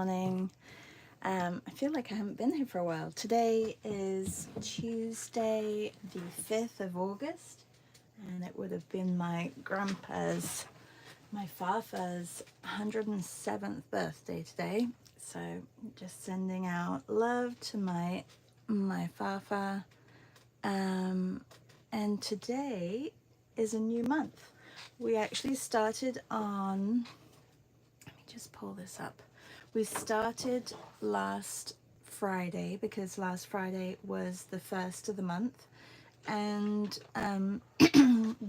morning. I feel like I haven't been here for a while. Today is Tuesday the 5th of August, and it would have been my grandpa's, my Fafa's 107th birthday today. So just sending out love to my Fafa. And today is a new month. We actually started on, let me just pull this up. We started last Friday because last Friday was the first of the month, and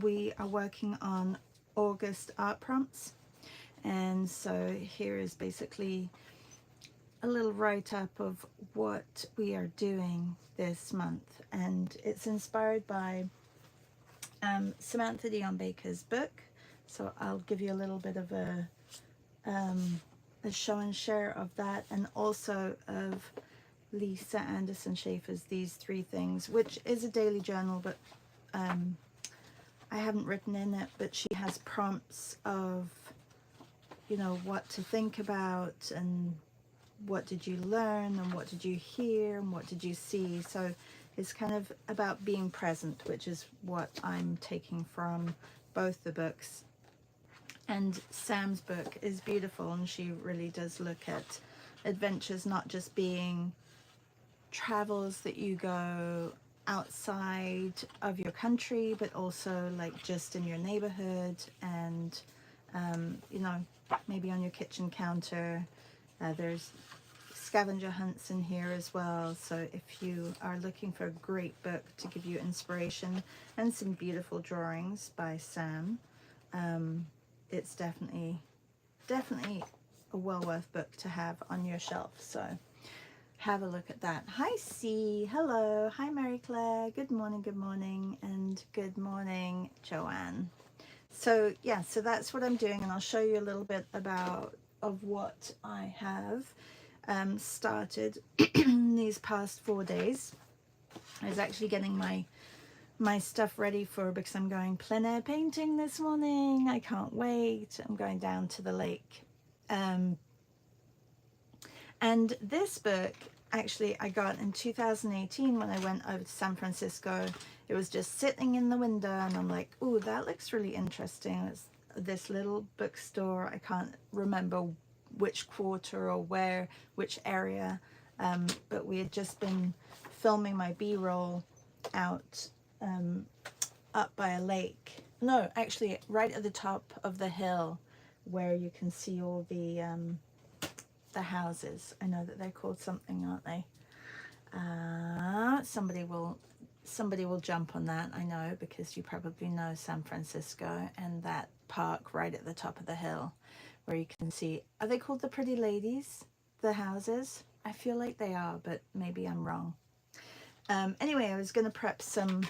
we are working on August art prompts. And so here is basically a little write-up of what we are doing this month, and it's inspired by Samantha Dion Baker's book. So I'll give you a little bit of a show and share of that, and also of Lisa Anderson Schaefer's These Three Things, which is a daily journal, but I haven't written in it, but she has prompts of, you know, what to think about, and what did you learn, and what did you hear, and what did you see. So it's kind of about being present, which is what I'm taking from both the books. And Sam's book is beautiful, and she really does look at adventures not just being travels that you go outside of your country, but also like just in your neighborhood, and you know, maybe on your kitchen counter. There's scavenger hunts in here as well. So if you are looking for a great book to give you inspiration and some beautiful drawings by Sam, it's definitely a well worth book to have on your shelf. So have a look at that. Hi C, hello, hi Mary Claire, good morning, and good morning Joanne. So yeah, so that's what I'm doing, and I'll show you a little bit of what I have started these past 4 days. I was actually getting my stuff ready because I'm going plein air painting this morning. I can't wait. I'm going down to the lake. And this book, actually, I got in 2018 when I went over to San Francisco. It was just sitting in the window, and I'm like, oh, that looks really interesting. It's this little bookstore. I can't remember which quarter or which area, but we had just been filming my B-roll out up by a lake. No, actually right at the top of the hill where you can see all the houses. I know that they're called something, aren't they? Somebody will jump on that, I know, because you probably know San Francisco and that park right at the top of the hill where you can see, are they called the Pretty Ladies, the houses? I feel like they are, but maybe I'm wrong. Anyway, I was going to prep some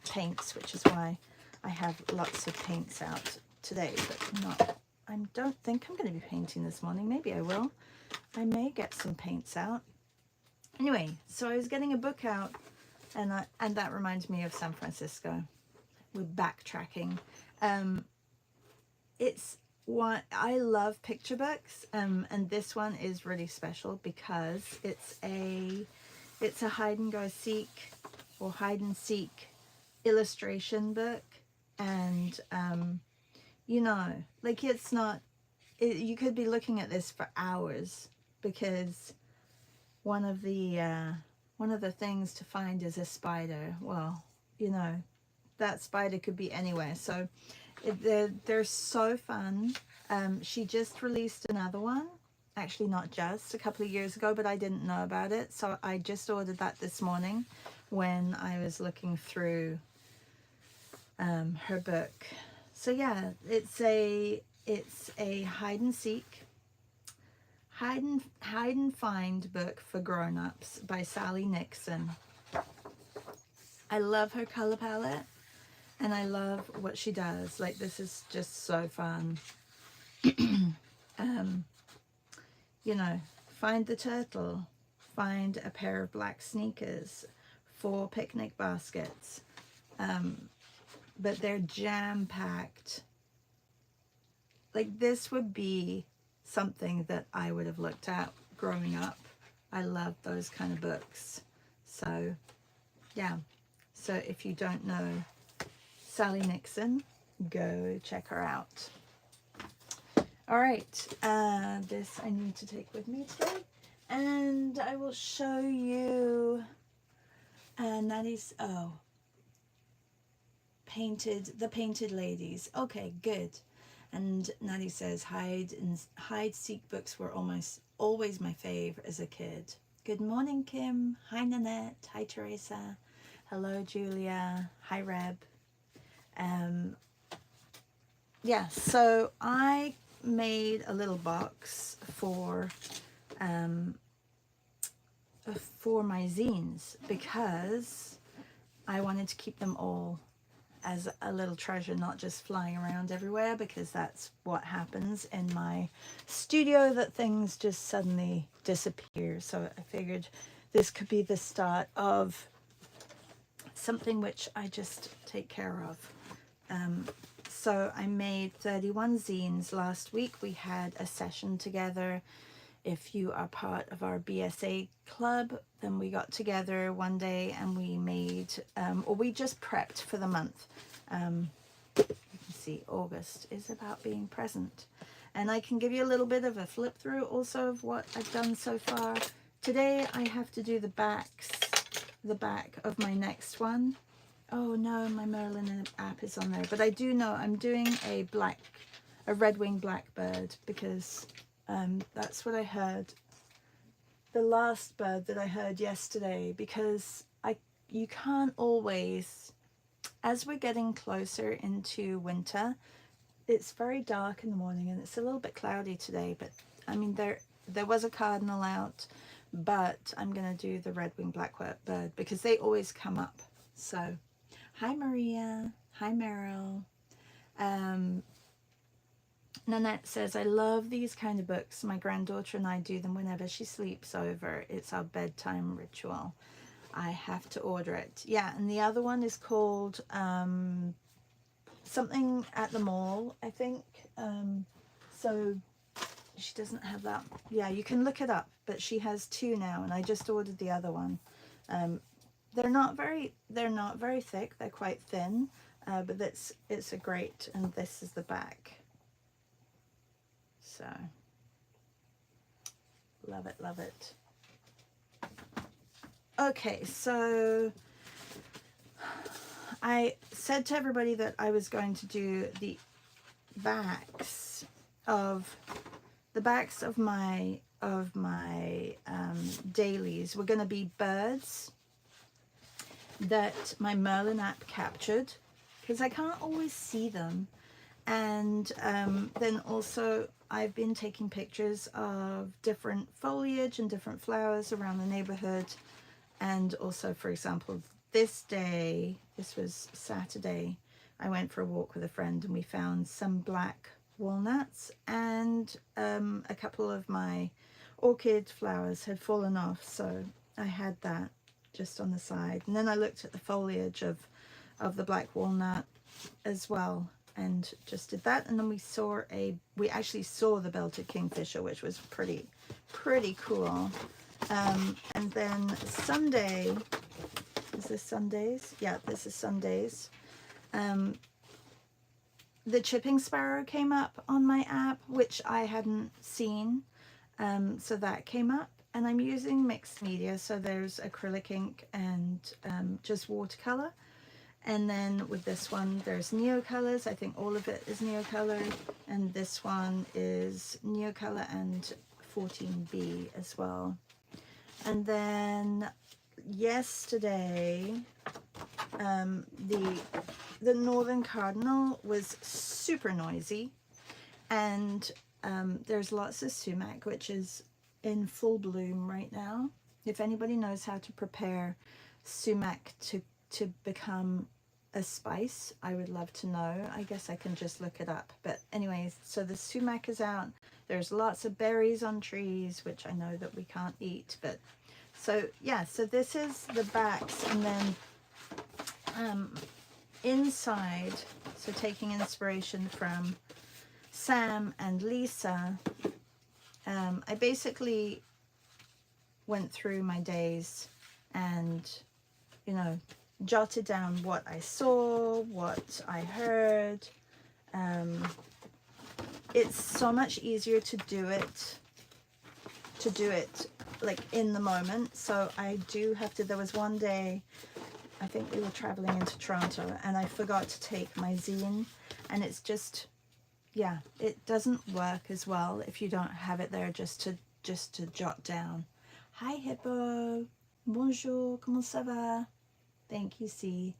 paints, which is why I have lots of paints out today, but I don't think I'm going to be painting this morning. Maybe I will. I may get some paints out. Anyway, so I was getting a book out, and that reminds me of San Francisco. We're backtracking. It's one, I love picture books, and this one is really special because it's a hide and go seek or hide and seek illustration book. And you know, like, it's not, you could be looking at this for hours, because one of the things to find is a spider. Well, you know, that spider could be anywhere. So they're so fun. She just released another one, actually not just, a couple of years ago, but I didn't know about it, so I just ordered that this morning when I was looking through her book. So yeah, it's a hide and seek, hide and find book for grown-ups by Sally Nixon. I love her color palette, and I love what she does. Like, this is just so fun. You know, find the turtle, find a pair of black sneakers, 4 picnic baskets, but they're jam-packed. Like, this would be something that I would have looked at growing up. I love those kind of books. So yeah, so if you don't know Sally Nixon, go check her out. All right, this I need to take with me today, and I will show you, and that is, oh, the painted ladies. Okay, good. And Natty says hide seek books were almost always my fave as a kid. Good morning, Kim. Hi, Nanette. Hi, Teresa. Hello, Julia. Hi, Reb. Yeah, so I made a little box for my zines because I wanted to keep them all as a little treasure, not just flying around everywhere, because that's what happens in my studio, that things just suddenly disappear. So I figured this could be the start of something which I just take care of. So I made 31 zines last week. We had a session together. If you are part of our BSA club, then we got together one day and we made, or we just prepped for the month. You can see August is about being present. And I can give you a little bit of a flip through also of what I've done so far. Today I have to do the back of my next one. Oh no, my Merlin app is on there. But I do know I'm doing a red-winged blackbird, because that's what I heard, the last bird that I heard yesterday, because you can't always, as we're getting closer into winter, it's very dark in the morning and it's a little bit cloudy today, but I mean there was a cardinal out, but I'm gonna do the red-winged blackbird because they always come up. So hi Maria, hi Meryl. Nanette says, I love these kind of books. My granddaughter and I do them whenever she sleeps over. It's our bedtime ritual. I have to order it. Yeah, and the other one is called something at the mall, I think. So she doesn't have that. Yeah, you can look it up, but she has two now, and I just ordered the other one. They're not very thick. They're quite thin, but it's a great, and this is the back. So, love it, love it. Okay, so I said to everybody that I was going to do the backs of my dailies were going to be birds that my Merlin app captured, because I can't always see them. And then also I've been taking pictures of different foliage and different flowers around the neighborhood. And also, for example, this was Saturday, I went for a walk with a friend and we found some black walnuts, and a couple of my orchid flowers had fallen off, so I had that just on the side. And then I looked at the foliage of the black walnut as well, and just did that. And then we actually saw the belted kingfisher, which was pretty cool. And then Sunday, is this Sundays? Yeah, this is Sundays. The chipping sparrow came up on my app, which I hadn't seen. So that came up, and I'm using mixed media. So there's acrylic ink and just watercolor. And then with this one, there's Neocolors. I think all of it is Neocolor. And this one is Neocolor and 14B as well. And then yesterday, the Northern Cardinal was super noisy. And there's lots of sumac, which is in full bloom right now. If anybody knows how to prepare sumac to become a spice, I would love to know. I guess I can just look it up. But anyways, so the sumac is out. There's lots of berries on trees, which I know that we can't eat. But so yeah, so this is the backs, and then inside, so taking inspiration from Sam and Lisa, I basically went through my days and, you know, jotted down what I saw, what I heard. It's so much easier to do it like in the moment. So I do have to, there was one day, I think we were traveling into Toronto and I forgot to take my zine, and it's just, yeah, it doesn't work as well if you don't have it there just to jot down. Hi Hippo, bonjour, comment ça va? Thank you, C.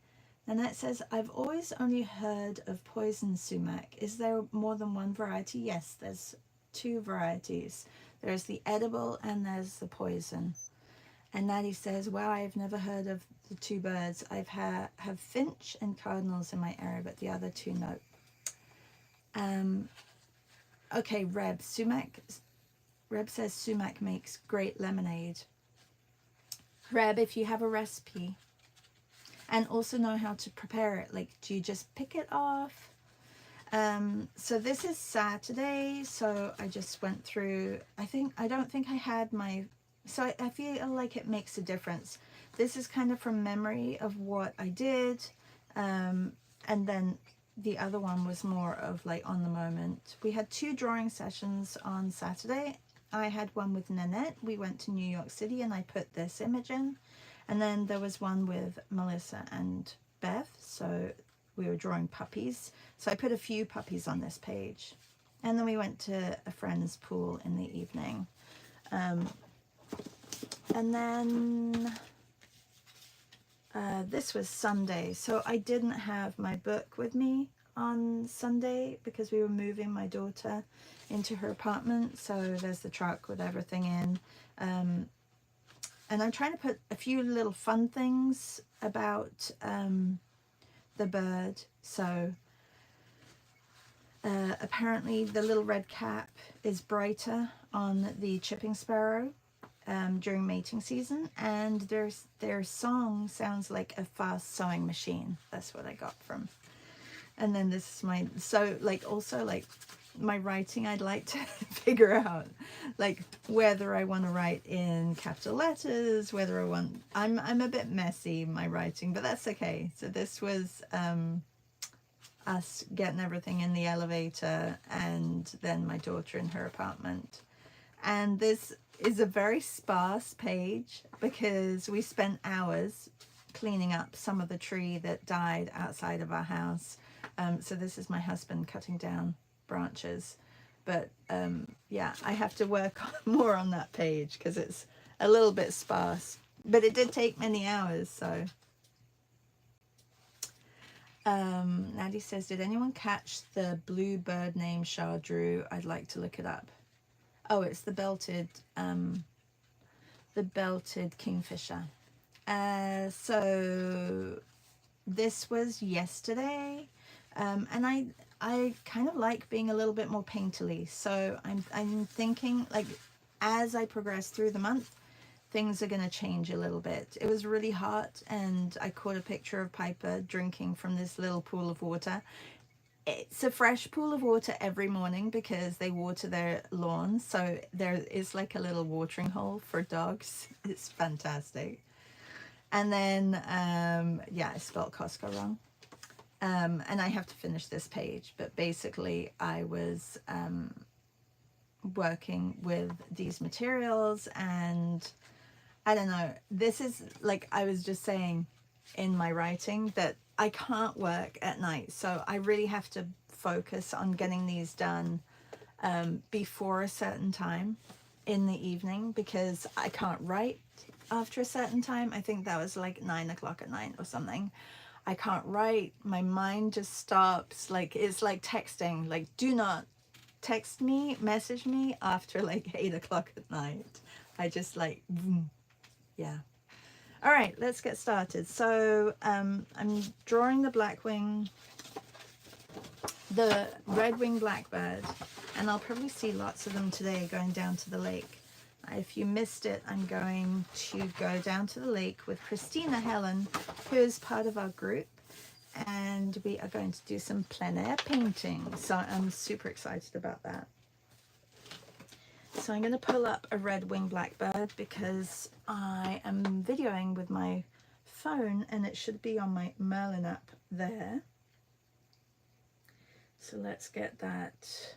And that says, I've always only heard of poison sumac. Is there more than one variety? Yes, there's 2 varieties. There's the edible and there's the poison. And Natty says, wow, I've never heard of the 2 birds. I've have finch and cardinals in my area, but the other 2 no. Okay, Reb says sumac makes great lemonade. Reb, if you have a recipe and also know how to prepare it, like, do you just pick it off? So this is Saturday, so I just went through, I don't think I had my, so I feel like it makes a difference. This is kind of from memory of what I did, and then the other one was more of like on the moment. We had 2 drawing sessions on Saturday. I had one with Nanette. We went to New York City and I put this image in. And then there was one with Melissa and Beth. So we were drawing puppies. So I put a few puppies on this page. And then we went to a friend's pool in the evening. And then this was Sunday. So I didn't have my book with me on Sunday because we were moving my daughter into her apartment. So there's the truck with everything in. And I'm trying to put a few little fun things about the bird. So apparently the little red cap is brighter on the chipping sparrow during mating season, and their song sounds like a fast sewing machine. That's what I got from. And then this is my, so like also like my writing, I'd like to figure out like whether I want to write in capital letters, whether I want, I'm a bit messy my writing, but that's okay. So this was us getting everything in the elevator and then my daughter in her apartment. And this is a very sparse page because we spent hours cleaning up some of the tree that died outside of our house. So this is my husband cutting down branches, but yeah, I have to work more on that page because it's a little bit sparse, but it did take many hours. So Nadia says, did anyone catch the blue bird named Chardrew? I'd like to look it up. Oh, it's the belted kingfisher. So this was yesterday, and I kind of like being a little bit more painterly. So I'm thinking like as I progress through the month, things are going to change a little bit. It was really hot and I caught a picture of Piper drinking from this little pool of water. It's a fresh pool of water every morning because they water their lawn. So there is like a little watering hole for dogs. It's fantastic. And then, yeah, I spelled Costco wrong. And I have to finish this page, but basically I was working with these materials, and I don't know, this is like I was just saying in my writing that I can't work at night, so I really have to focus on getting these done before a certain time in the evening because I can't write after a certain time. I think that was like 9 o'clock at night or something. I can't write. My mind just stops. Like it's like texting. Like do not text me, message me after like 8 o'clock at night. I just like, boom. Yeah. All right, let's get started. So I'm drawing the red-winged blackbird, and I'll probably see lots of them today going down to the lake. If you missed it, I'm going to go down to the lake with Christina Helen, who is part of our group, and we are going to do some plein air painting. So I'm super excited about that. So I'm going to pull up a red-winged blackbird because I am videoing with my phone and it should be on my Merlin app there. So let's get that.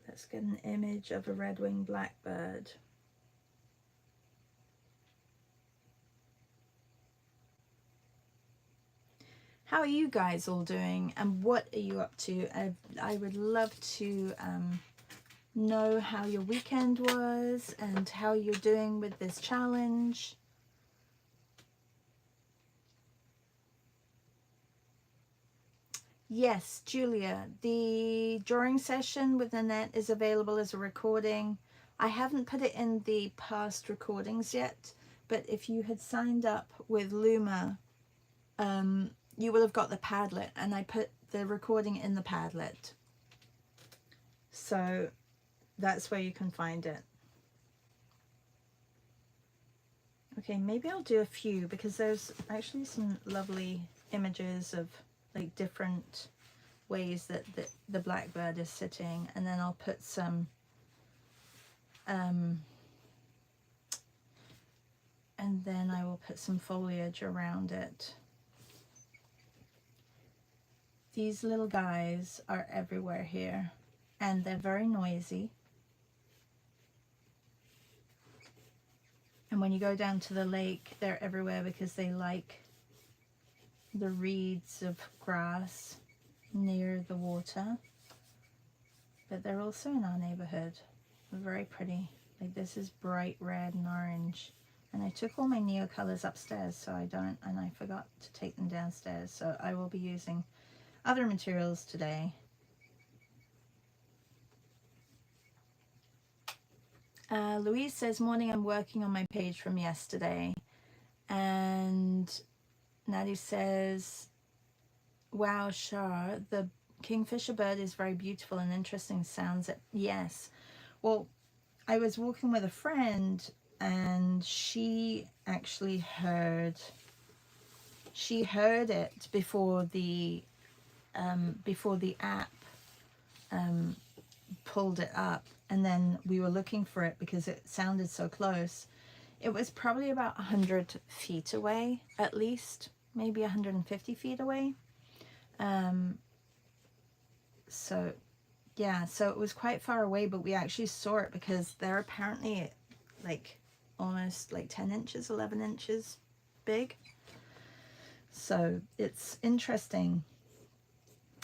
Let's get an image of a red-winged blackbird. How are you guys all doing and what are you up to? I would love to know how your weekend was and how you're doing with this challenge. Yes, Julia, the drawing session with Nanette is available as a recording. I haven't put it in the past recordings yet, but if you had signed up with Luma, you will have got the Padlet, and I put the recording in the Padlet. So that's where you can find it. Okay, maybe I'll do a few because there's actually some lovely images of like different ways that the blackbird is sitting, and then I'll put some and then I will put some foliage around it. These little guys are everywhere here and they're very noisy, and when you go down to the lake they're everywhere because they like the reeds of grass near the water. But they're also in our neighborhood. They're very pretty. Like this is bright red and orange, and I took all my Neo colors upstairs so I forgot to take them downstairs, so I will be using other materials today. Louise says, morning, I'm working on my page from yesterday. And Natty says, wow, Shar, the kingfisher bird is very beautiful and interesting sounds. Yes. Well, I was walking with a friend and she actually heard it before the app pulled it up, and then we were looking for it because it sounded so close. It was probably about 100 feet away, at least, maybe 150 feet away. So yeah, so it was quite far away, but we actually saw it because they're apparently like almost like 10 inches, 11 inches big. So it's interesting.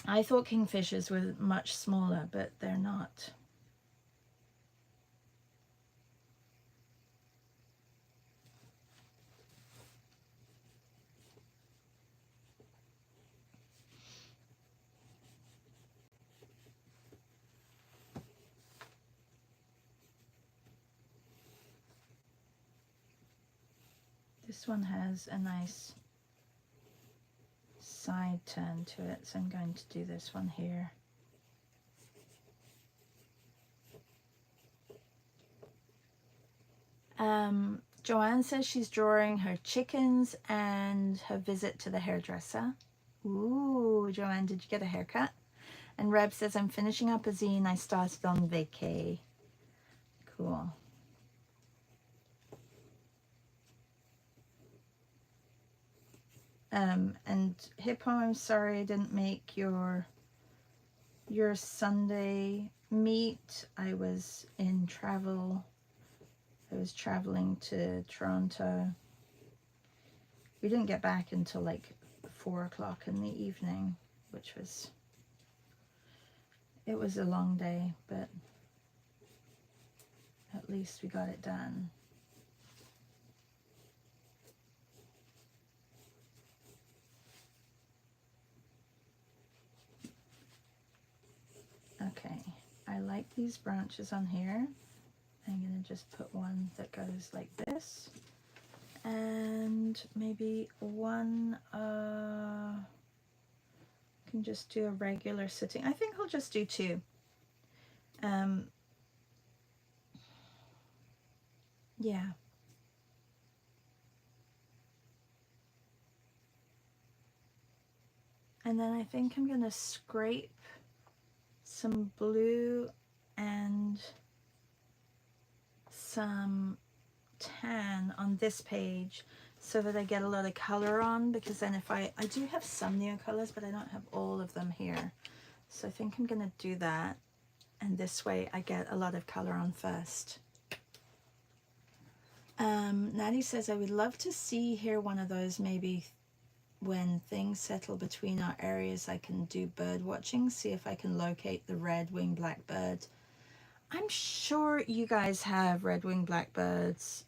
I thought kingfishers were much smaller, but they're not. This one has a nice side turn to it, so I'm going to do this one here. Joanne says she's drawing her chickens and her visit to the hairdresser. Ooh, Joanne, did you get a haircut? And Reb says, I'm finishing up a zine I started on vacay. Cool. And Hippo, I'm sorry I didn't make your Sunday meet. I was in travel. I was traveling to Toronto. We didn't get back until like 4 o'clock in the evening, which was, it was a long day, but at least we got it done. Okay, I like these branches on here. I'm going to just put one that goes like this. And maybe one, can just do a regular sitting. I think I'll just do 2. Yeah. And then I think I'm going to scrape some blue and some tan on this page so that I get a lot of color on, because then if I do have some neon colors, but I don't have all of them here. So I think I'm gonna do that, and this way I get a lot of color on first. Natty says, I would love to hear one of those. Maybe when things settle between our areas, I can do bird watching, see if I can locate the red-winged blackbird. I'm sure you guys have red-winged blackbirds,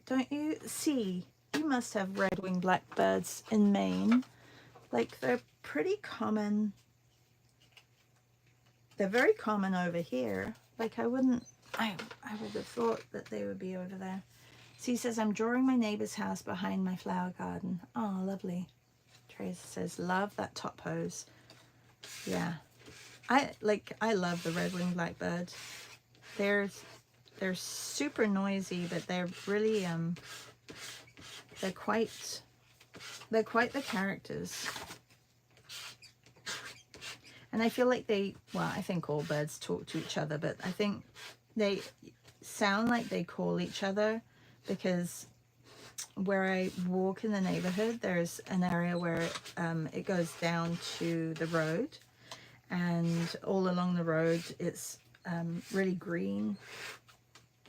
don't you? See, you must have red-winged blackbirds in Maine. Like, they're pretty common. They're very common over here. Like, I would have thought that they would be over there. So he says, I'm drawing my neighbor's house behind my flower garden. Oh, lovely. Teresa says, love that top pose. Yeah. I love the red-winged blackbird. They're super noisy, but they're really they're quite the characters. And I feel like I think all birds talk to each other, but I think they sound like they call each other, because where I walk in the neighborhood, there's an area where it goes down to the road, and all along the road it's really green,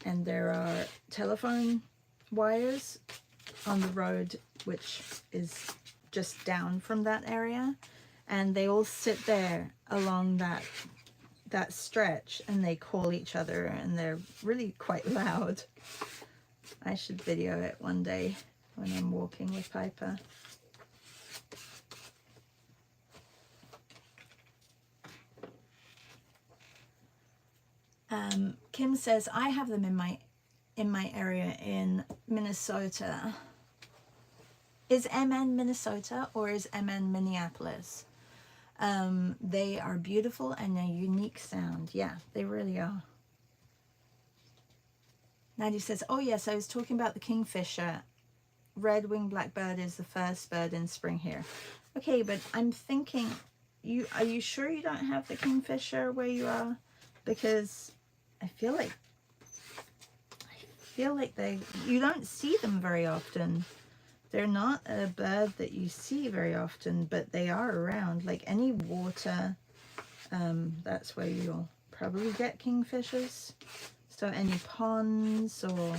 and there are telephone wires on the road which is just down from that area, and they all sit there along that stretch, and they call each other, and they're really quite loud. I should video it one day when I'm walking with Piper. Kim says, I have them in my area in Minnesota. Is MN Minnesota or is MN Minneapolis? They are beautiful and a unique sound. Yeah, they really are. Nadia says, oh yes, I was talking about the kingfisher. Red-winged blackbird is the first bird in spring here. Okay, but I'm thinking, are you sure you don't have the kingfisher where you are? Because I feel like you don't see them very often. They're not a bird that you see very often, but they are around. Like any water, that's where you'll probably get kingfishers. So any ponds or...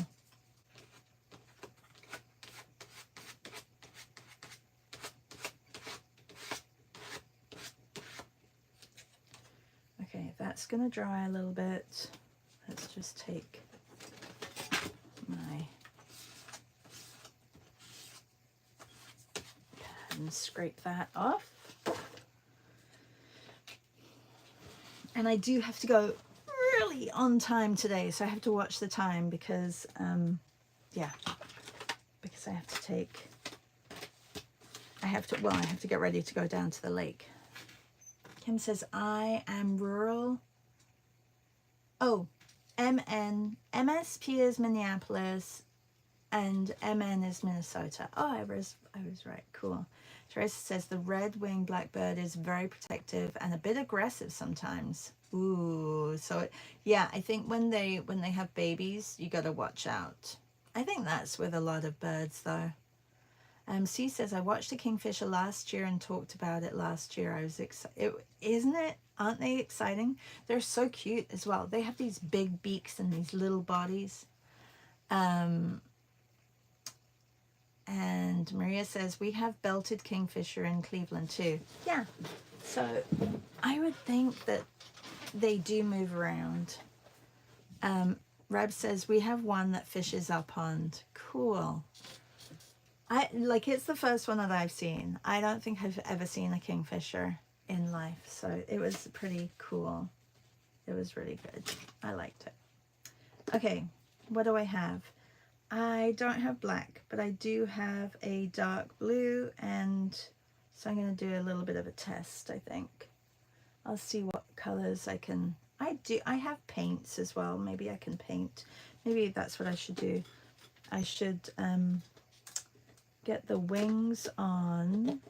Okay, that's going to dry a little bit. Let's just take my pad and scrape that off. And I do have to go really on time today, so I have to watch the time because, yeah, because I have to get ready to go down to the lake. Kim says, I am rural. Oh, MSP is Minneapolis and MN is Minnesota. Oh, I was right. Cool. Teresa says the red-winged blackbird is very protective and a bit aggressive sometimes. Ooh, so yeah, I think when they have babies, you got to watch out. I think that's with a lot of birds though. C says, I watched a kingfisher last year and talked about it last year. I was excited. Isn't it? Aren't they exciting? They're so cute as well. They have these big beaks and these little bodies. And Maria says, we have belted kingfisher in Cleveland too. Yeah. So I would think that they do move around. Reb says, we have one that fishes our pond. Cool. It's the first one that I've seen. I don't think I've ever seen a kingfisher in life, so it was pretty cool. It was really good. I liked it. Okay, what do I have? I don't have black, but I do have a dark blue, and so I'm going to do a little bit of a test, I think. I'll see what colors I can... I have paints as well. Maybe I can paint. Maybe that's what I should do. I should... get the wings on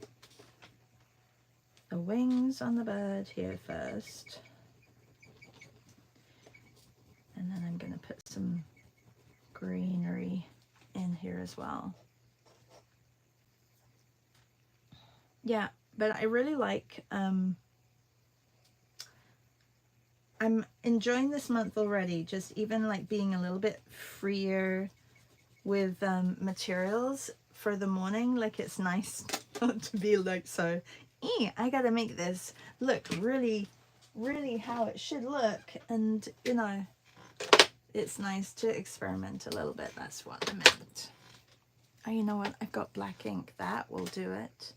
the wings on the bird here first. And then I'm going to put some greenery in here as well. Yeah, but I really like, I'm enjoying this month already, just even like being a little bit freer with materials for the morning. Like, it's nice not to be like, so, I gotta make this look really, really how it should look. And, you know, it's nice to experiment a little bit. That's what I meant. Oh, you know what? I've got black ink. That will do it.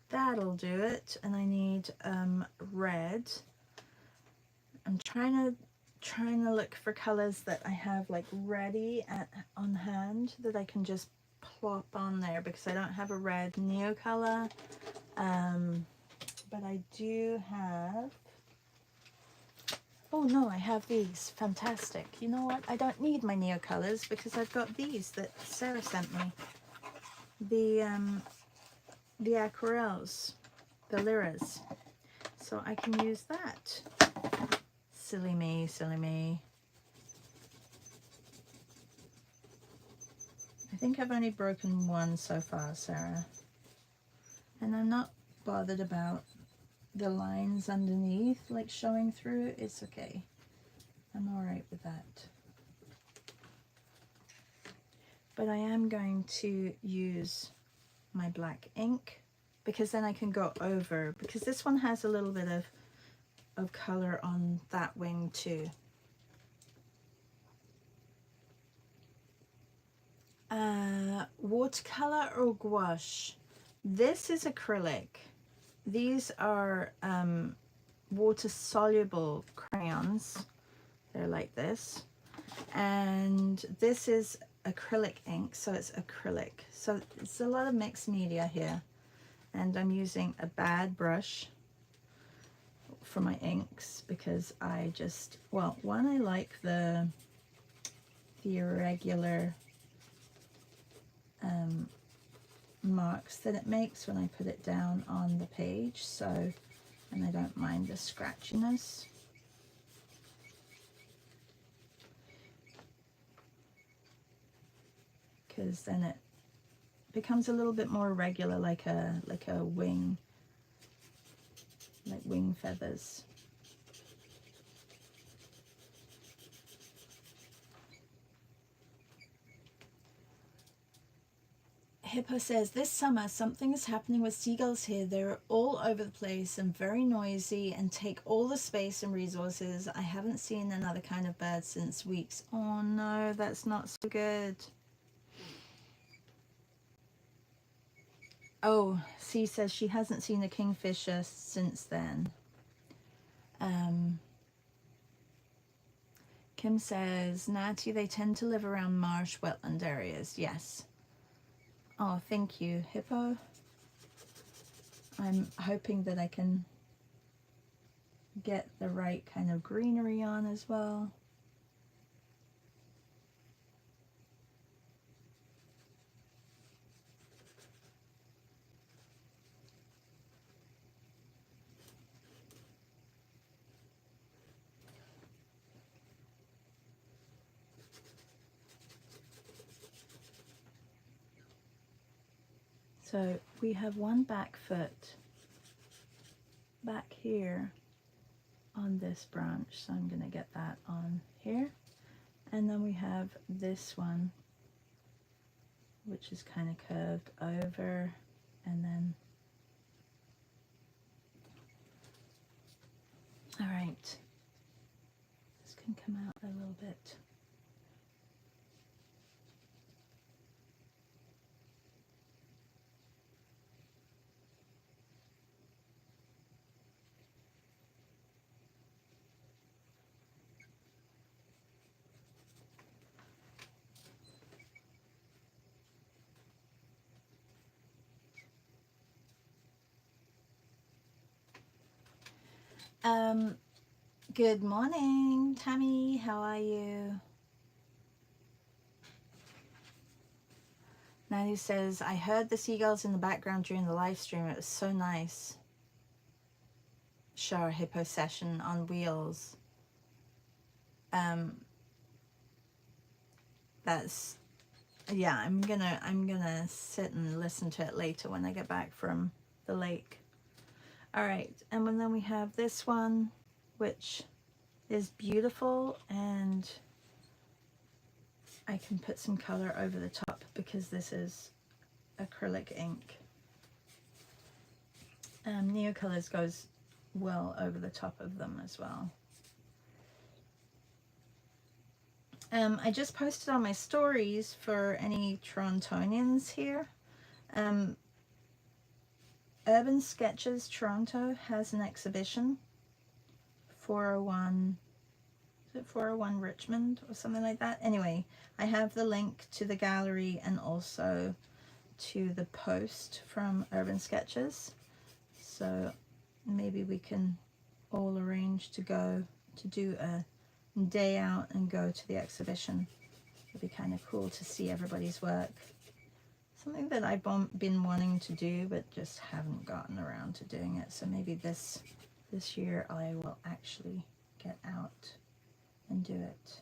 That'll do it. And I need red. I'm trying to look for colors that I have like ready on hand that I can just plop on there, because I don't have a red Neocolor. But I do have, oh no, I have these. Fantastic. You know what? I don't need my Neocolors because I've got these that Sarah sent me. The aquarelles, the Lyras. So I can use that. Silly me, silly me. I think I've only broken one so far, Sarah. And I'm not bothered about the lines underneath, like showing through. It's okay. I'm all right with that. But I am going to use my black ink, because then I can go over, because this one has a little bit of color on that wing too. Watercolor or gouache? This is acrylic. These are water soluble crayons. They're like this. And this is acrylic ink, so it's acrylic. So it's a lot of mixed media here. And I'm using a bad brush for my inks, because I just, well, one, I like the irregular marks that it makes when I put it down on the page, so, and I don't mind the scratchiness. Because then it becomes a little bit more regular, like a wing, like wing feathers. Hippo says, this summer something is happening with seagulls here. They're all over the place and very noisy and take all the space and resources. I haven't seen another kind of bird since weeks. Oh no, that's not so good. Oh, C says she hasn't seen a kingfisher since then. Kim says, Natty, they tend to live around marsh wetland areas. Yes. Oh, thank you, Hippo. I'm hoping that I can get the right kind of greenery on as well. So we have one back foot back here on this branch, so I'm going to get that on here. And then we have this one, which is kind of curved over, and then, all right, this can come out a little bit. Good morning, Tammy. How are you? Nanny says, I heard the seagulls in the background during the live stream. It was so nice. show a hippo session on wheels. That's, yeah, I'm gonna sit and listen to it later when I get back from the lake. All right, and then we have this one, which is beautiful, and I can put some color over the top because this is acrylic ink. Neocolors goes well over the top of them as well. I just posted on my stories for any Torontonians here. Urban Sketches Toronto has an exhibition, 401, is it 401 Richmond or something like that? Anyway, I have the link to the gallery and also to the post from Urban Sketches. So maybe we can all arrange to go to do a day out and go to the exhibition. It'd be kind of cool to see everybody's work. Something that I've been wanting to do but just haven't gotten around to doing it. So maybe this year I will actually get out and do it.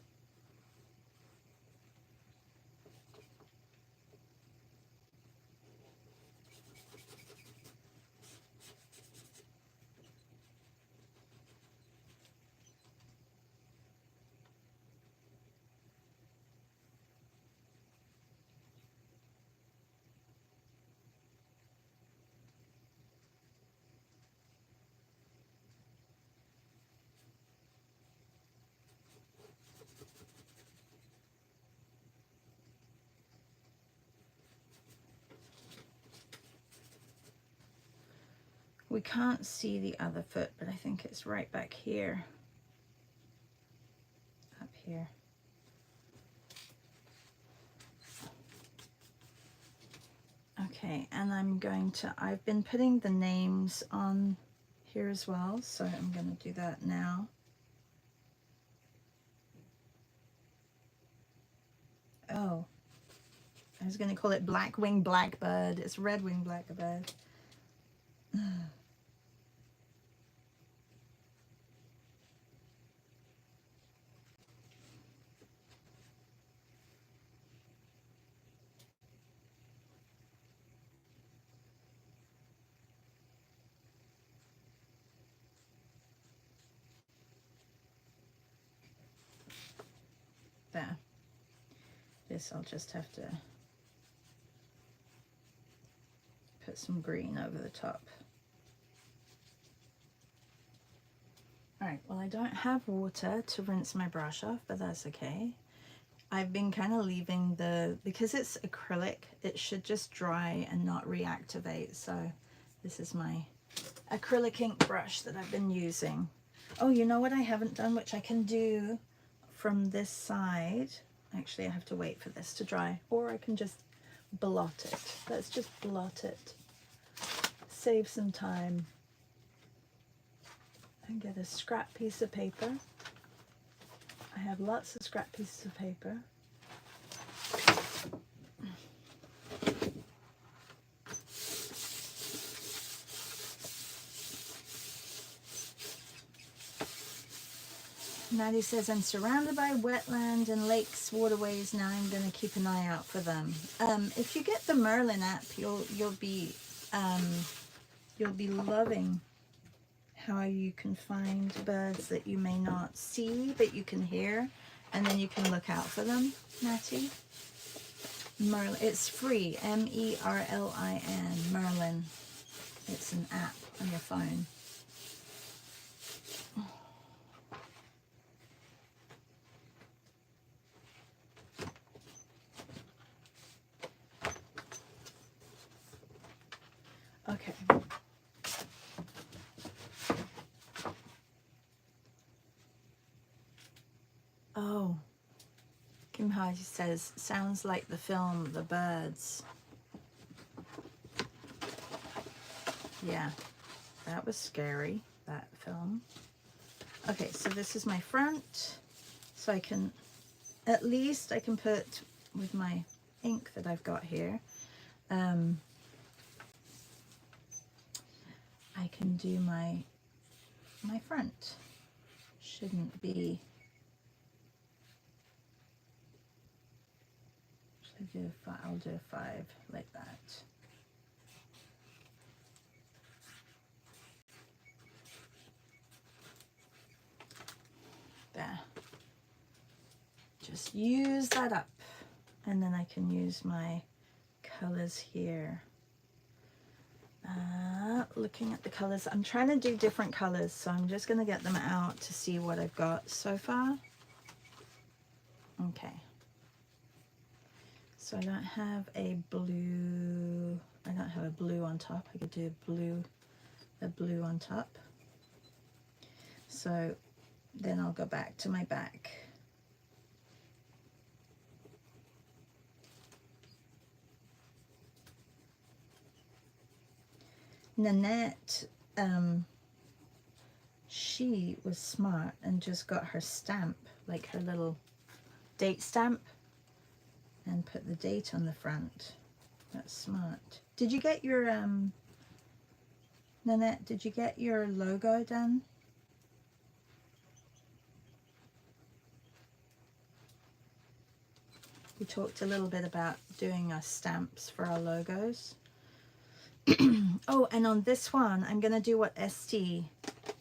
We can't see the other foot, but I think it's right back here. Up here. Okay, and I've been putting the names on here as well, so I'm going to do that now. Oh, I was going to call it black-winged blackbird. It's red-winged blackbird. There. This I'll just have to put some green over the top. Alright, well I don't have water to rinse my brush off, but that's okay. I've been kind of leaving because it's acrylic, it should just dry and not reactivate. So this is my acrylic ink brush that I've been using. Oh, you know what I haven't done, which I can do from this side. Actually, I have to wait for this to dry, or I can just blot it. Let's just blot it. Save some time. And get a scrap piece of paper. I have lots of scrap pieces of paper. Maddie says, I'm surrounded by wetland and lakes, waterways. Now I'm going to keep an eye out for them. If you get the Merlin app, you'll be loving how you can find birds that you may not see, but you can hear, and then you can look out for them, Matty. Merlin, it's free, M-E-R-L-I-N, Merlin. It's an app on your phone. Okay. Oh, Kim Haji says, sounds like the film The Birds. Yeah, that was scary, that film. Okay, so this is my front. So I can, at least I can put with my ink that I've got here, I can do my my front. Shouldn't be. Should I do a 5? I'll do a 5 like that. There. Just use that up, and then I can use my colors here. Looking at the colors, I'm trying to do different colors, so I'm just going to get them out to see what I've got so far. Okay, so I don't have a blue, I don't have a blue on top. I could do a blue on top. So then I'll go back to my back. Nanette, she was smart and just got her stamp, like her little date stamp, and put the date on the front. That's smart. Did you get your, Nanette, did you get your logo done? We talked a little bit about doing our stamps for our logos. Oh, and on this one, I'm going to do what Esty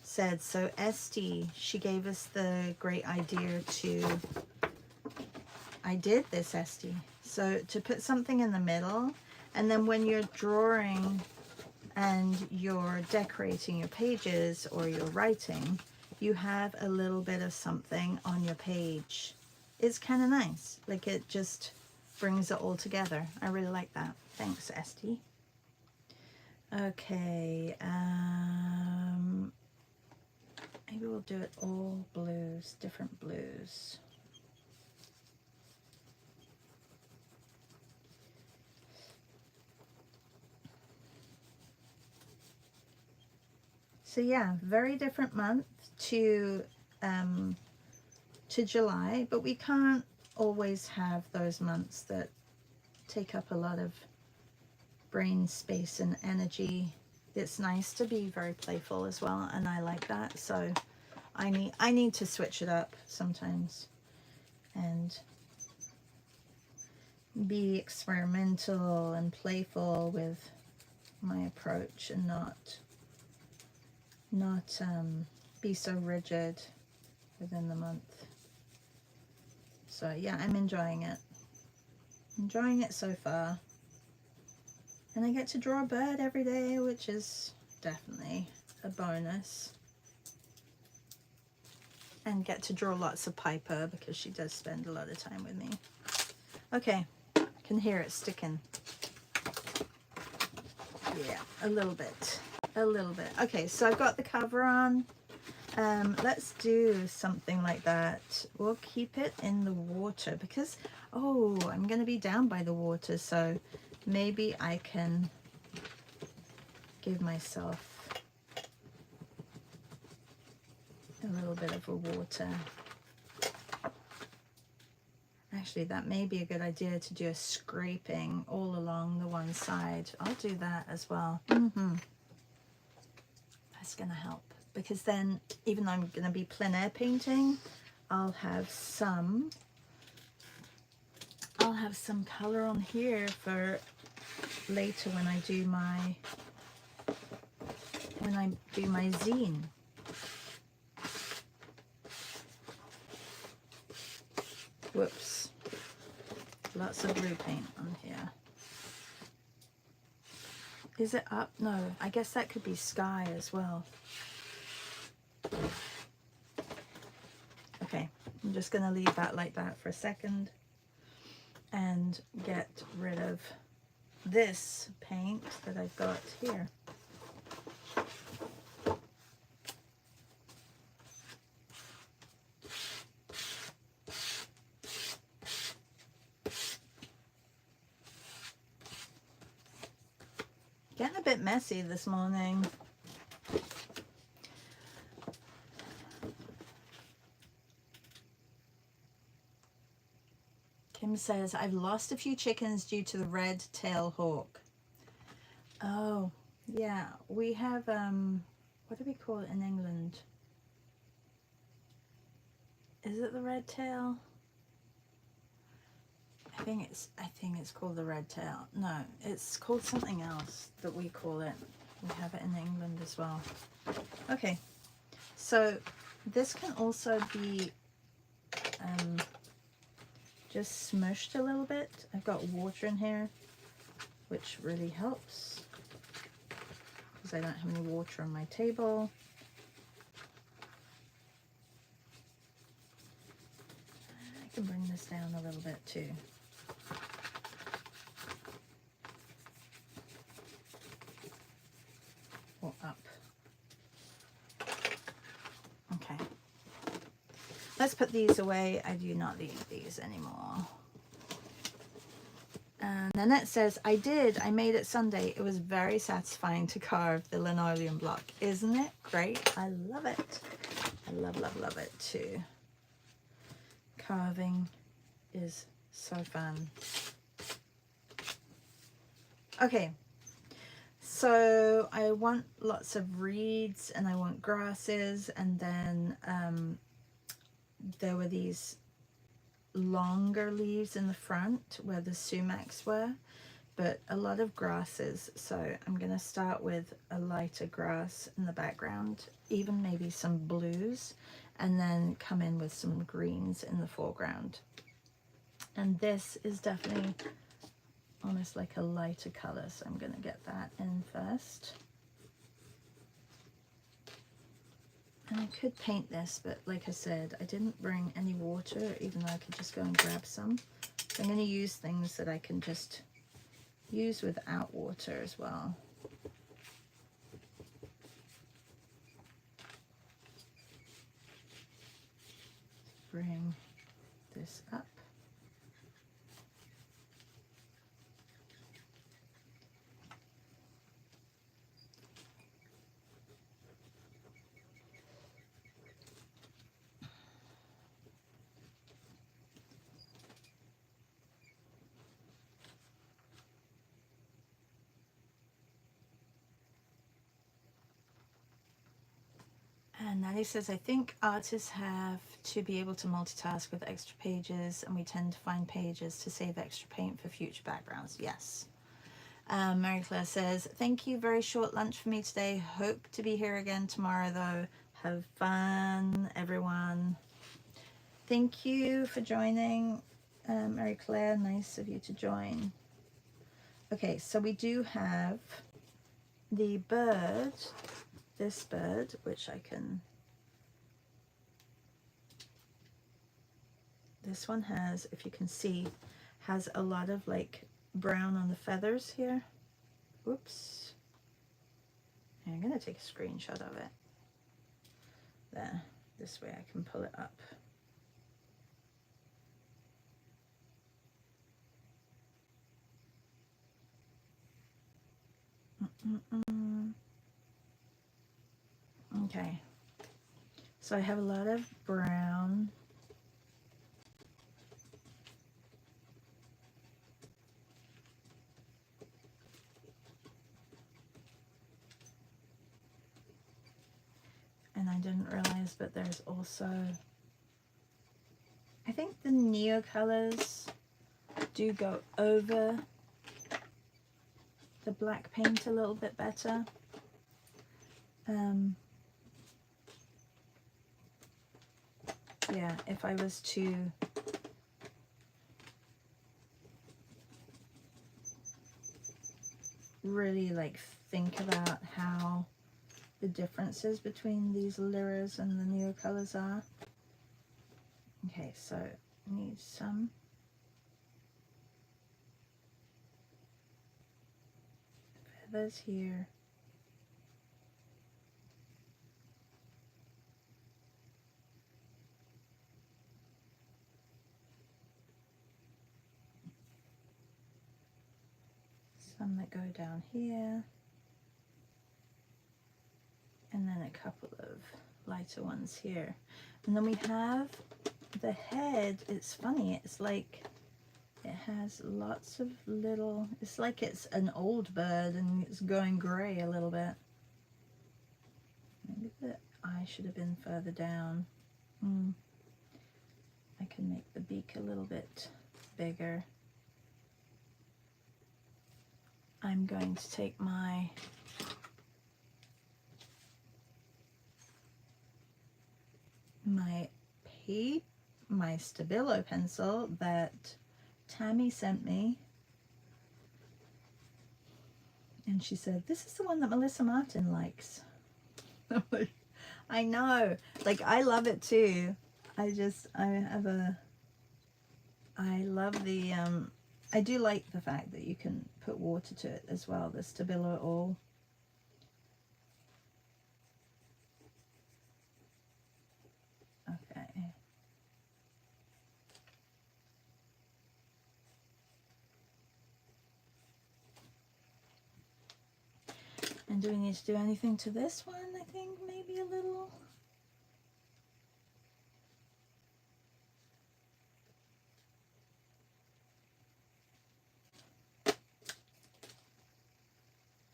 said. So Esty, she gave us the great idea to, I did this, Esty. So to put something in the middle, and then when you're drawing and you're decorating your pages or you're writing, you have a little bit of something on your page. It's kind of nice. Like, it just brings it all together. I really like that. Thanks, Esty. Okay, maybe we'll do it all blues, different blues. So yeah, very different month to July, but we can't always have those months that take up a lot of brain space and energy. It's nice to be very playful as well, and I like that. So I need to switch it up sometimes and be experimental and playful with my approach, and not be so rigid within the month. So yeah, I'm enjoying it so far. And I get to draw a bird every day, which is definitely a bonus. And get to draw lots of Piper because she does spend a lot of time with me. Okay, can hear it sticking. Yeah, a little bit. Okay, so I've got the cover on. Let's do something like that. We'll keep it in the water because, oh, I'm going to be down by the water, so maybe I can give myself a little bit of a water. Actually, that may be a good idea to do a scraping all along the one side. I'll do that as well. That's going to help, because then, even though I'm going to be plein air painting, I'll have some color on here for later when I do my zine. Whoops, lots of blue paint on here. Is it up? No, I guess that could be sky as well. Okay, I'm just going to leave that like that for a second and get rid of this paint that I've got here. Getting a bit messy this morning. Kim says, I've lost a few chickens due to the red-tailed hawk. Oh, yeah, we have what do we call it in England? Is it the red tail? I think it's called the red tail. No, it's called something else that we call it. We have it in England as well. Okay, so this can also be just smushed a little bit. I've got water in here, which really helps because I don't have any water on my table. I can bring this down a little bit too. Or up. Okay. Let's put these away. I do not need these anymore. And Nanette says, I made it Sunday. It was very satisfying to carve the linoleum block. Isn't it great? I love it. I love, love, love it too. Carving is so fun. Okay. So I want lots of reeds and I want grasses, and then there were these longer leaves in the front where the sumacs were, but a lot of grasses. So I'm going to start with a lighter grass in the background, even maybe some blues, and then come in with some greens in the foreground. And this is definitely almost like a lighter color, so I'm going to get that in first. And I could paint this, but like I said, I didn't bring any water, even though I could just go and grab some. So I'm going to use things that I can just use without water as well. Bring this up. And Natty says, I think artists have to be able to multitask with extra pages, and we tend to find pages to save extra paint for future backgrounds. Yes. Mary Claire says, thank you. Very short lunch for me today. Hope to be here again tomorrow, though. Have fun, everyone. Thank you for joining, Mary Claire. Nice of you to join. Okay, so we do have the bird. This bird, which I can, this one has, if you can see, has a lot of like brown on the feathers here. Oops. And I'm going to take a screenshot of it. There, this way I can pull it up. Okay, so I have a lot of brown. And I didn't realize, but there's also, I think the neo colors do go over the black paint a little bit better. Yeah, if I was to really like think about how the differences between these Lyras and the neo colors are. Okay, so I need some feathers here. Some that go down here, and then a couple of lighter ones here. And then we have the head. It's funny, it's like it has lots of little, it's like it's an old bird and it's going gray a little bit. eye should have been further down. I can make the beak a little bit bigger. I'm going to take my Stabilo pencil that Tammy sent me, and she said, this is the one that Melissa Martin likes. I'm like, I know, like, I love it too. I love the, I do like the fact that you can put water to it as well, the Stabilo All. Okay. And do we need to do anything to this one? I think maybe a little.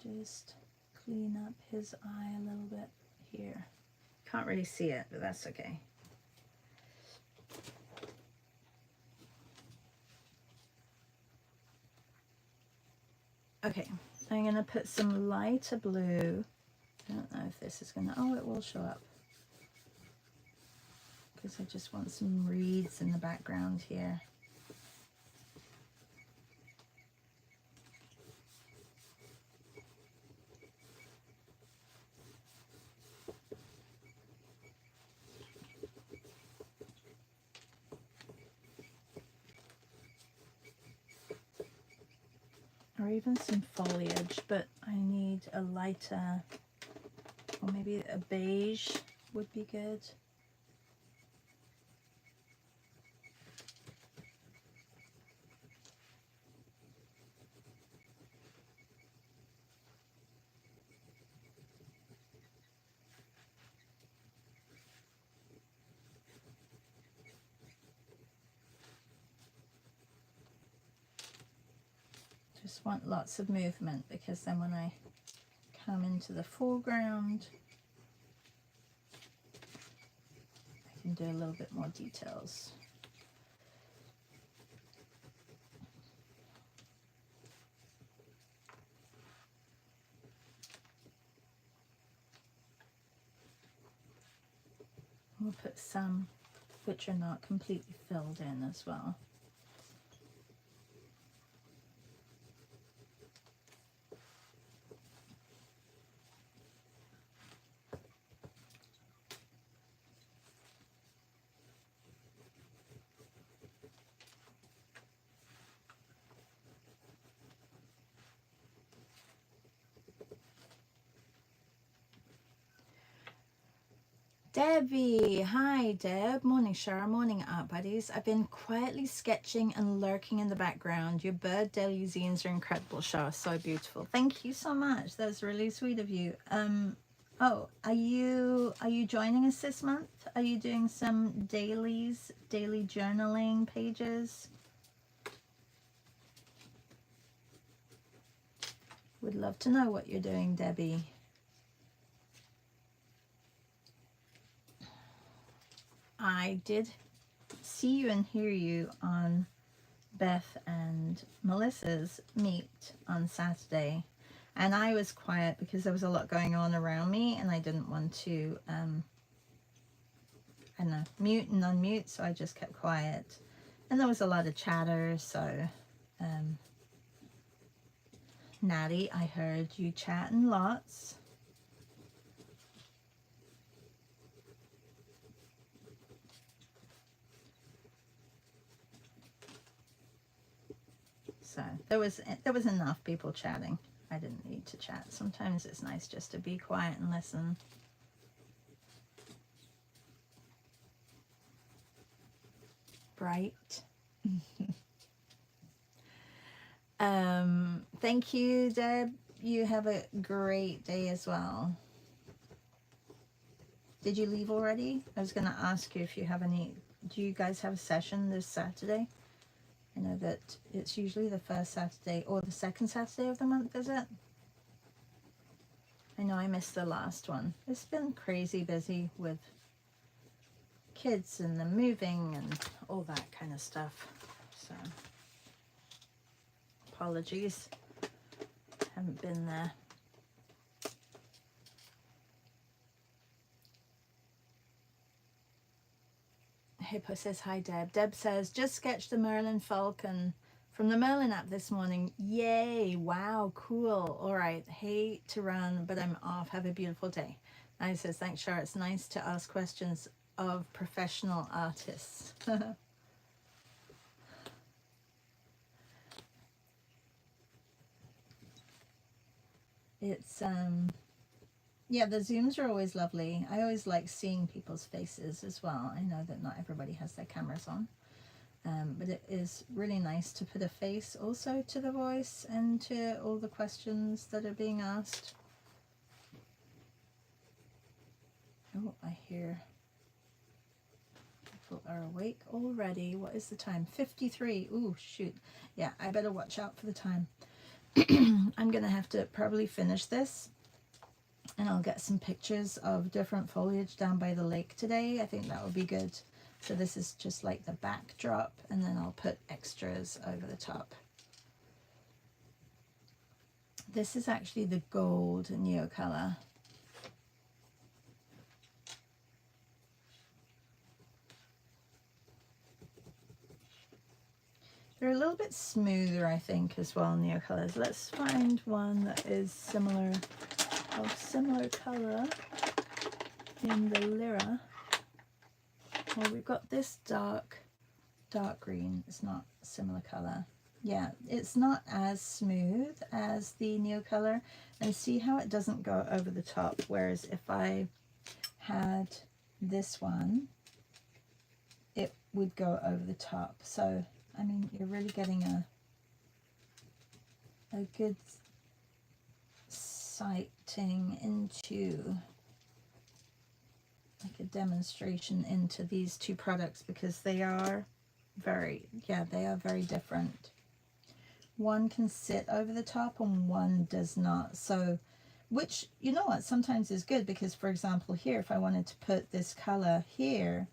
Just clean up his eye a little bit here. Can't really see it, but that's okay. Okay, I'm going to put some lighter blue. I don't know if this is going to, oh, it will show up. Because I just want some reeds in the background here. Or even some foliage, but I need a lighter, or maybe a beige would be good. Just want lots of movement, because then when I come into the foreground, I can do a little bit more details. We'll put some which are not completely filled in as well. Debbie, hi Deb. Morning Shara, morning art buddies. I've been quietly sketching and lurking in the background. Your bird delusions are incredible, Shara, so beautiful. Thank you so much. That's really sweet of you. Oh, are you joining us this month? Are you doing some daily journaling pages? Would love to know what you're doing, Debbie. I did see you and hear you on Beth and Melissa's meet on Saturday, and I was quiet because there was a lot going on around me and I didn't want to I don't know, mute and unmute, so I just kept quiet, and there was a lot of chatter. So Natty, I heard you chatting lots. So there was enough people chatting. I didn't need to chat. Sometimes it's nice just to be quiet and listen. Bright. Thank you, Deb. You have a great day as well. Did you leave already? I was going to ask you if you have any. Do you guys have a session this Saturday? I know that it's usually the first Saturday or the second Saturday of the month, is it? I know I missed the last one. It's been crazy busy with kids and the moving and all that kind of stuff. So apologies, haven't been there. Hippo says, hi Deb. Deb says, just sketched the Merlin Falcon from the Merlin app this morning. Yay, wow, cool. All right, hate to run, but I'm off. Have a beautiful day. And he says, thanks, Shara. It's nice to ask questions of professional artists. It's, yeah, the Zooms are always lovely. I always like seeing people's faces as well. I know that not everybody has their cameras on. But it is really nice to put a face also to the voice and to all the questions that are being asked. Oh, I hear people are awake already. What is the time? 53. Ooh, shoot. Yeah, I better watch out for the time. I'm going to have to probably finish this, and I'll get some pictures of different foliage down by the lake today. I think that would be good. So this is just like the backdrop, and then I'll put extras over the top. This is actually the gold Neocolor. They're a little bit smoother, I think, as well, Neocolors. Let's find one that is similar, of similar color in the Lyra. Well, we've got this dark green. It's not similar color. Yeah, it's not as smooth as the Neocolor, and see how it doesn't go over the top, whereas if I had this one, it would go over the top. So I mean, you're really getting a good sighting into, like a demonstration into these two products, because they are very, yeah, they are very different. One can sit over the top and one does not. So, which, you know what, sometimes is good, because for example here, if I wanted to put this color here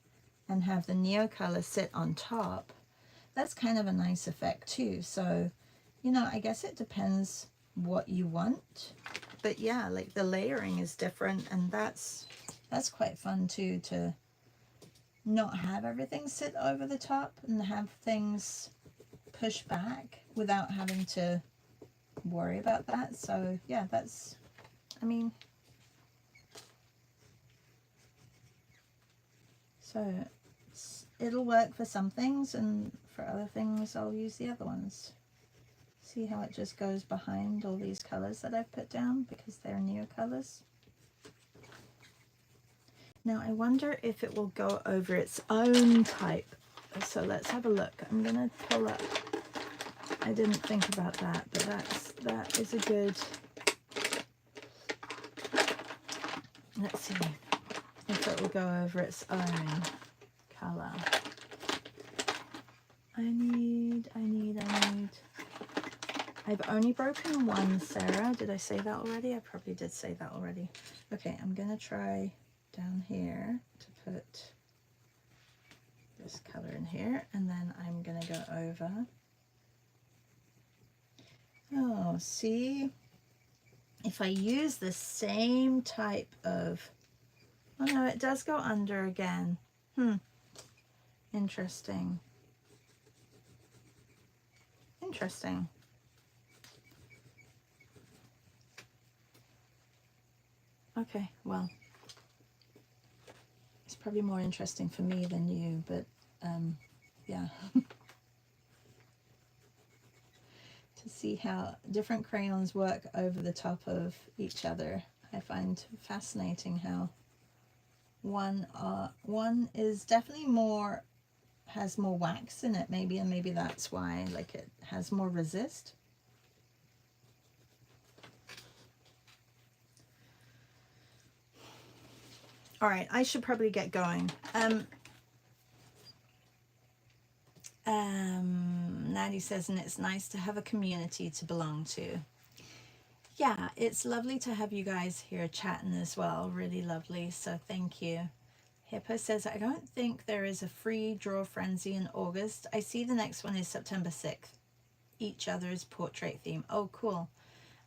and have the Neocolor sit on top, that's kind of a nice effect too. So, you know, I guess it depends what you want. But yeah, like the layering is different, and that's quite fun too, to not have everything sit over the top and have things push back without having to worry about that. So yeah, that's, I mean, so it'll work for some things, and for other things I'll use the other ones. See how it just goes behind all these colors that I've put down, because they're Neocolors. Now I wonder if it will go over its own type. So let's have a look. I'm gonna pull up, I didn't think about that, but that is a good, let's see if it will go over its own color. I need. I've only broken one, Sarah. Did I say that already? I probably did say that already. Okay, I'm gonna try down here to put this color in here, and then I'm gonna go over. Oh, see? If I use the same type of, oh no, it does go under again. Interesting. Interesting. Okay, well, it's probably more interesting for me than you, but yeah. To see how different crayons work over the top of each other, I find fascinating how one is definitely more, has more wax in it maybe, and maybe that's why, like, it has more resist. All right, I should probably get going. Natty says, and it's nice to have a community to belong to. yeah, it's lovely to have you guys here chatting as well. Really lovely. So thank you. Hippo says, I don't think there is a free draw frenzy in August. I see the next one is September 6th. Each other's portrait theme. Oh, cool.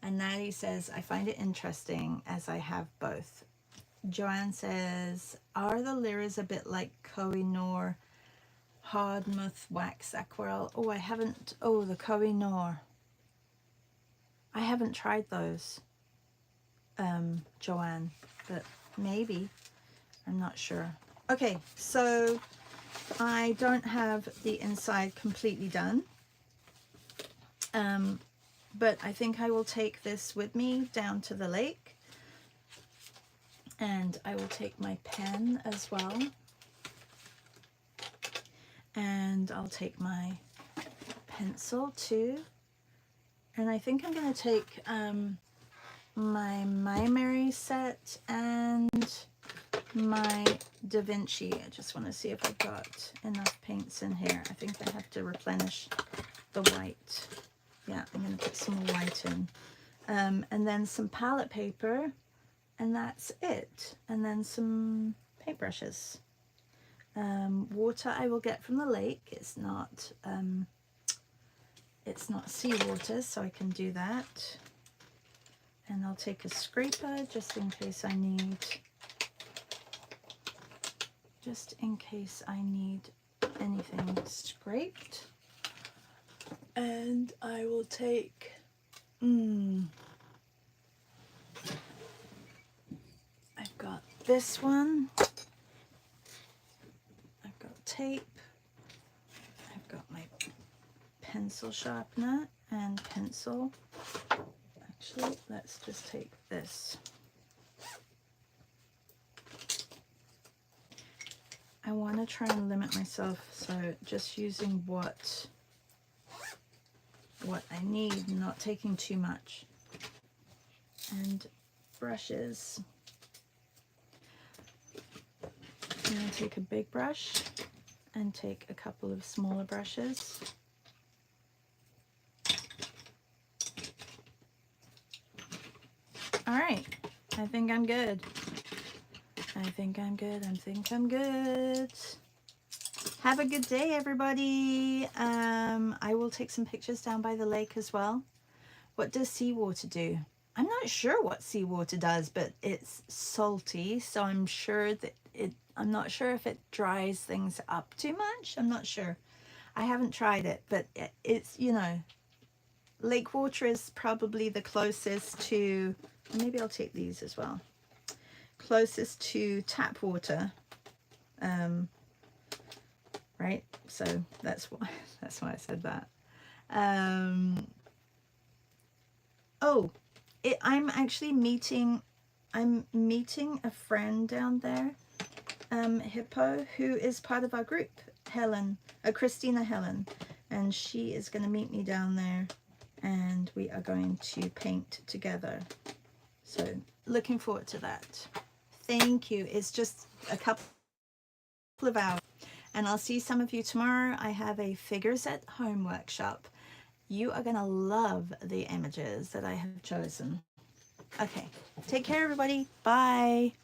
And Natalie says, I find it interesting as I have both. Joanne says, are the lyras a bit like Koh-i-Noor Hardmouth wax aquarelle? Oh, I haven't. Oh, the Koh-i-Noor. I haven't tried those, Joanne, but maybe. I'm not sure. Okay, so I don't have the inside completely done. But I think I will take this with me down to the lake. And I will take my pen as well. And I'll take my pencil too. And I think I'm going to take my My Mary set and my Da Vinci. I just want to see if I've got enough paints in here. I think I have to replenish the white. Yeah, I'm going to put some more white in. And then some palette paper, and that's it. And then some paintbrushes. Water I will get from the lake. It's not seawater, so I can do that. And I'll take a scraper just in case I need anything scraped. And I will take I've got this one. I've got tape. I've got my pencil sharpener and pencil. Actually, let's just take this. I want to try and limit myself, so just using what I need, not taking too much. And brushes. I'm going to take a big brush and take a couple of smaller brushes. All right, I think I'm good. I think I'm good. Have a good day, everybody. I will take some pictures down by the lake as well. What does seawater do? I'm not sure what seawater does, but it's salty, so I'm sure that I'm not sure if it dries things up too much. I'm not sure. I haven't tried it, but it's, you know, lake water is probably the closest to, maybe I'll take these as well, closest to tap water, right? So that's why I said that. I'm actually meeting a friend down there, Hippo, who is part of our group, Christina Helen, and she is going to meet me down there, and we are going to paint together. So looking forward to that. Thank you. It's just a couple of hours, and I'll see some of you tomorrow. I have a Figures at Home workshop. You are going to love the images that I have chosen. Okay, take care, everybody. Bye.